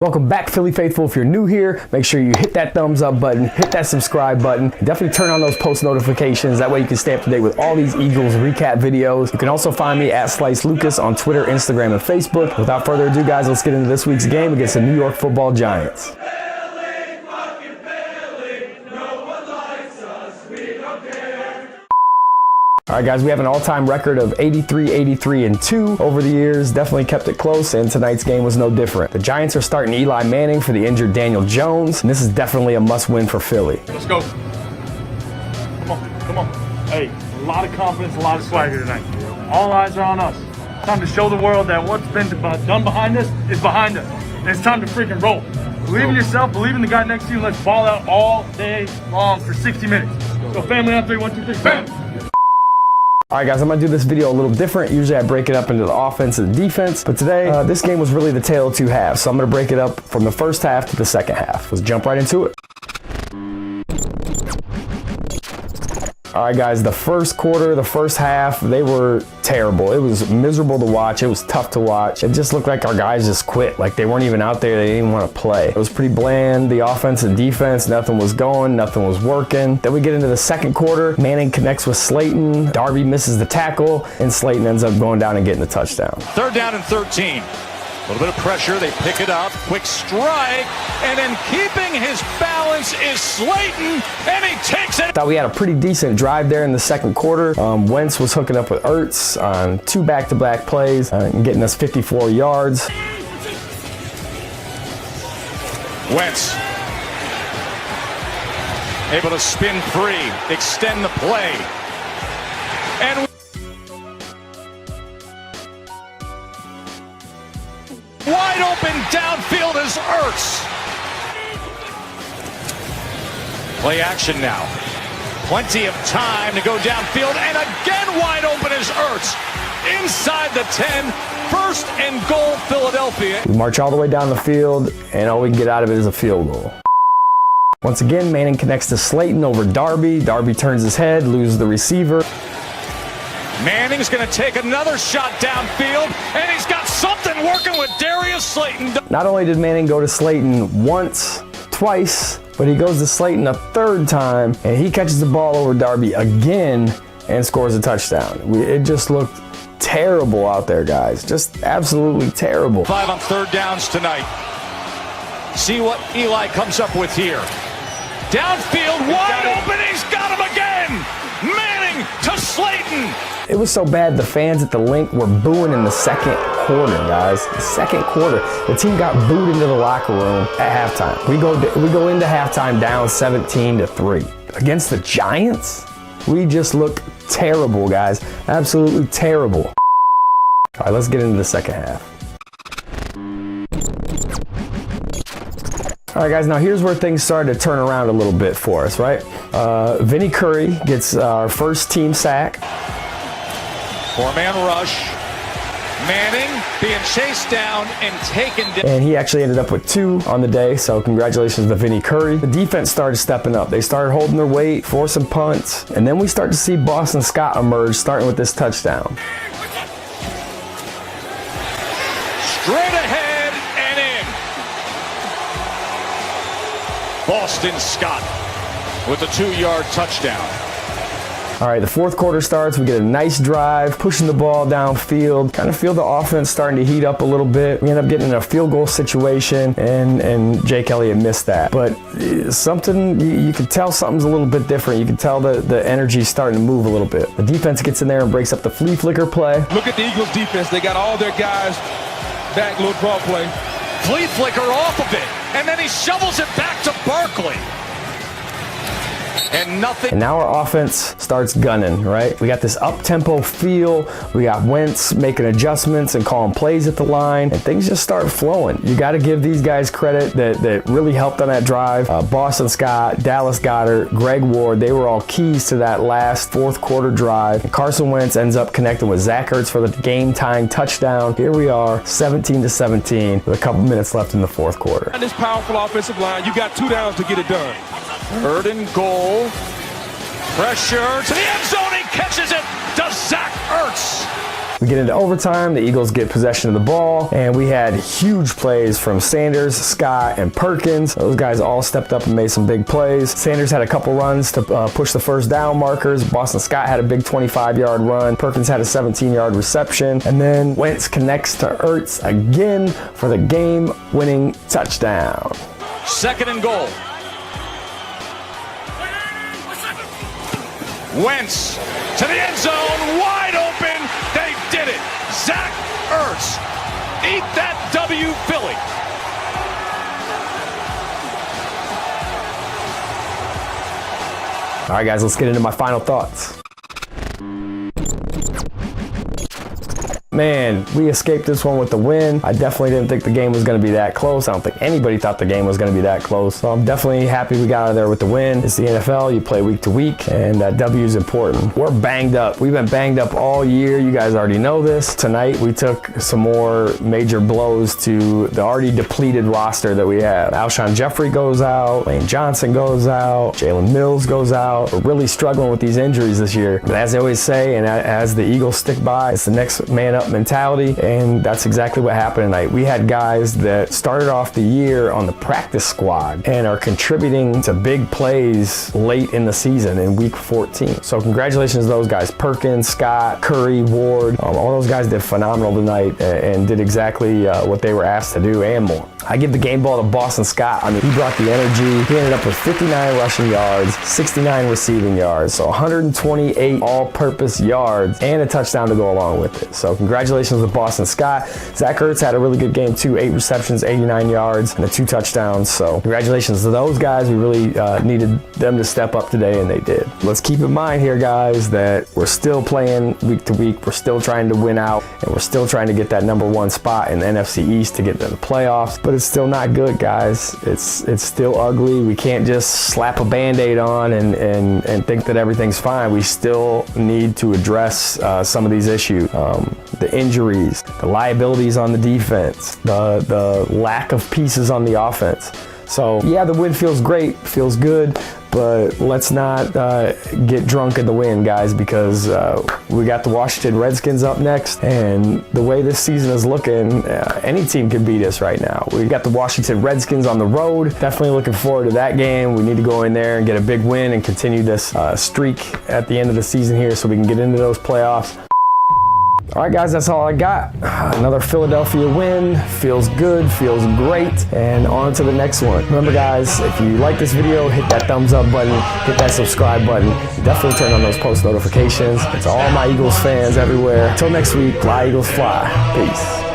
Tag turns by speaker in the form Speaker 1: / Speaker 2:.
Speaker 1: Welcome back, Philly faithful. If you're new here, make sure you hit that thumbs up button, hit that subscribe button, definitely turn on those post notifications. That way you can stay up to date with all these Eagles recap videos. You can also find me at Slice Lucas on Twitter, Instagram, and Facebook. Without further ado, guys, let's get into this week's game against the New York Football Giants. All right, guys, we have an all-time record of 83, 83, and 2 over the years. Definitely kept it close, and tonight's game was no different. The Giants are starting Eli Manning for the injured Daniel Jones, and this is definitely a must-win for Philly.
Speaker 2: Let's go. Come on, come on. Hey, a lot of confidence, a lot of swagger tonight. All eyes are on us. Time to show the world that what's been done behind us is behind us. And it's time to freaking roll. Believe in yourself, believe in the guy next to you, and let's ball out all day long for 60 minutes. So family on 3, 1, 2, 3, bam!
Speaker 1: All right, guys, I'm going to do this video a little different. Usually I break it up into the offense and the defense, but today this game was really the tale of two halves. So I'm going to break it up from the first half to the second half. Let's jump right into it. All right, guys, the first quarter, the first half, they were terrible. It was miserable to watch. It was tough to watch. It just looked like our guys just quit. Like they weren't even out there. They didn't even want to play. It was pretty bland. The offense and defense, nothing was going. Nothing was working. Then we get into the second quarter. Manning connects with Slayton. Darby misses the tackle, and Slayton ends up going down and getting the touchdown.
Speaker 3: 3rd down and 13. A little bit of pressure, they pick it up, quick strike, and then keeping his balance is Slayton, and he takes it.
Speaker 1: Thought we had a pretty decent drive there in the second quarter. Wentz was hooking up with Ertz on 2 back-to-back plays and getting us 54 yards.
Speaker 3: Wentz able to spin free, extend the play, and wide open downfield is Ertz. Play action now. Plenty of time to go downfield, and again wide open is Ertz. Inside the 10, 1st and goal, Philadelphia.
Speaker 1: We march all the way down the field, and all we can get out of it is a field goal. Once again, Manning connects to Slayton over Darby. Darby turns his head, loses the receiver.
Speaker 3: Manning's going to take another shot downfield, and he's got something working with Darius Slayton.
Speaker 1: Not only did Manning go to Slayton once, twice, but he goes to Slayton a 3rd time, and he catches the ball over Darby again and scores a touchdown. It just looked terrible out there, guys. Just absolutely terrible.
Speaker 3: 5 on 3rd downs tonight. See what Eli comes up with here. Downfield, wide open, he's got him again! Manning to Slayton!
Speaker 1: It was so bad the fans at the Link were booing in the second quarter, guys. The second quarter, the team got booed into the locker room at halftime. We go into halftime down 17-3 against the Giants. We just look terrible, guys. Absolutely terrible. All right, let's get into the second half. All right, guys, now here's where things started to turn around a little bit for us, right? Vinny Curry gets our first team sack.
Speaker 3: 4-man rush. Manning being chased down and taken down.
Speaker 1: And he actually ended up with 2 on the day, so congratulations to Vinny Curry. The defense started stepping up. They started holding their weight, forcing punts, and then we start to see Boston Scott emerge, starting with this touchdown.
Speaker 3: Straight ahead and in. Boston Scott with a 2-yard touchdown.
Speaker 1: All right, the 4th quarter starts. We get a nice drive, pushing the ball downfield. Kind of feel the offense starting to heat up a little bit. We end up getting in a field goal situation, and Jake Elliott missed that. But something, you can tell something's a little bit different. You can tell the energy's starting to move a little bit. The defense gets in there and breaks up the flea flicker play.
Speaker 4: Look at the Eagles defense. They got all their guys back, little draw play.
Speaker 3: Flea flicker off of it, and then he shovels it back to Barkley. And nothing.
Speaker 1: And now our offense starts gunning, right? We got this up-tempo feel. We got Wentz making adjustments and calling plays at the line, and things just start flowing. You got to give these guys credit that really helped on that drive. Boston Scott, Dallas Goedert, Greg Ward, they were all keys to that last 4th quarter drive. And Carson Wentz ends up connecting with Zach Ertz for the game-tying touchdown. Here we are, 17-17, with a couple minutes left in the 4th quarter.
Speaker 4: On this powerful offensive line, you got 2 downs to get it done.
Speaker 3: 3rd and goal. Pressure to the end zone. He catches it to Zach Ertz.
Speaker 1: We get into overtime, the Eagles get possession of the ball, and we had huge plays from Sanders, Scott, and Perkins. Those guys all stepped up and made some big plays. Sanders had a couple runs to push the first down markers. Boston Scott had a big 25-yard run. Perkins had a 17-yard reception. And then Wentz connects to Ertz again for the game-winning touchdown.
Speaker 3: 2nd and goal. Wentz to the end zone, wide open. They did it. Zach Ertz. Eat that W, Philly.
Speaker 1: All right, guys, let's get into my final thoughts. Man, we escaped this one with the win. I definitely didn't think the game was going to be that close. I don't think anybody thought the game was going to be that close. So I'm definitely happy we got out of there with the win. It's the NFL. You play week to week, and that W is important. We're banged up. We've been banged up all year. You guys already know this. Tonight, we took some more major blows to the already depleted roster that we have. Alshon Jeffrey goes out. Lane Johnson goes out. Jalen Mills goes out. We're really struggling with these injuries this year. But as I always say, and as the Eagles stick by, it's the next man up mentality, and that's exactly what happened tonight. We had guys that started off the year on the practice squad and are contributing to big plays late in the season in week 14. So congratulations to those guys. Perkins, Scott, Curry, Ward, all those guys did phenomenal tonight and did exactly what they were asked to do and more. I give the game ball to Boston Scott. I mean, he brought the energy. He ended up with 59 rushing yards, 69 receiving yards, so 128 all-purpose yards and a touchdown to go along with it. So congratulations to Boston Scott. Zach Ertz had a really good game too, 8 receptions, 89 yards, and 2 touchdowns. So congratulations to those guys. We really needed them to step up today, and they did. Let's keep in mind here, guys, that we're still playing week to week. We're still trying to win out, and we're still trying to get that #1 spot in the NFC East to get to the playoffs. But it's still not good, guys. It's still ugly. We can't just slap a Band-Aid on and think that everything's fine. We still need to address some of these issues. The injuries, the liabilities on the defense, the lack of pieces on the offense. So yeah, the win feels great, feels good, but let's not get drunk in the win, guys, because we got the Washington Redskins up next, and the way this season is looking, any team can beat us right now. We got the Washington Redskins on the road. Definitely looking forward to that game. We need to go in there and get a big win and continue this streak at the end of the season here so we can get into those playoffs. All right, guys, that's all I got. Another Philadelphia win. Feels good, feels great, and on to the next one. Remember, guys, if you like this video, hit that thumbs up button, hit that subscribe button. Definitely turn on those post notifications. It's all my Eagles fans everywhere. Until next week, fly Eagles fly. Peace.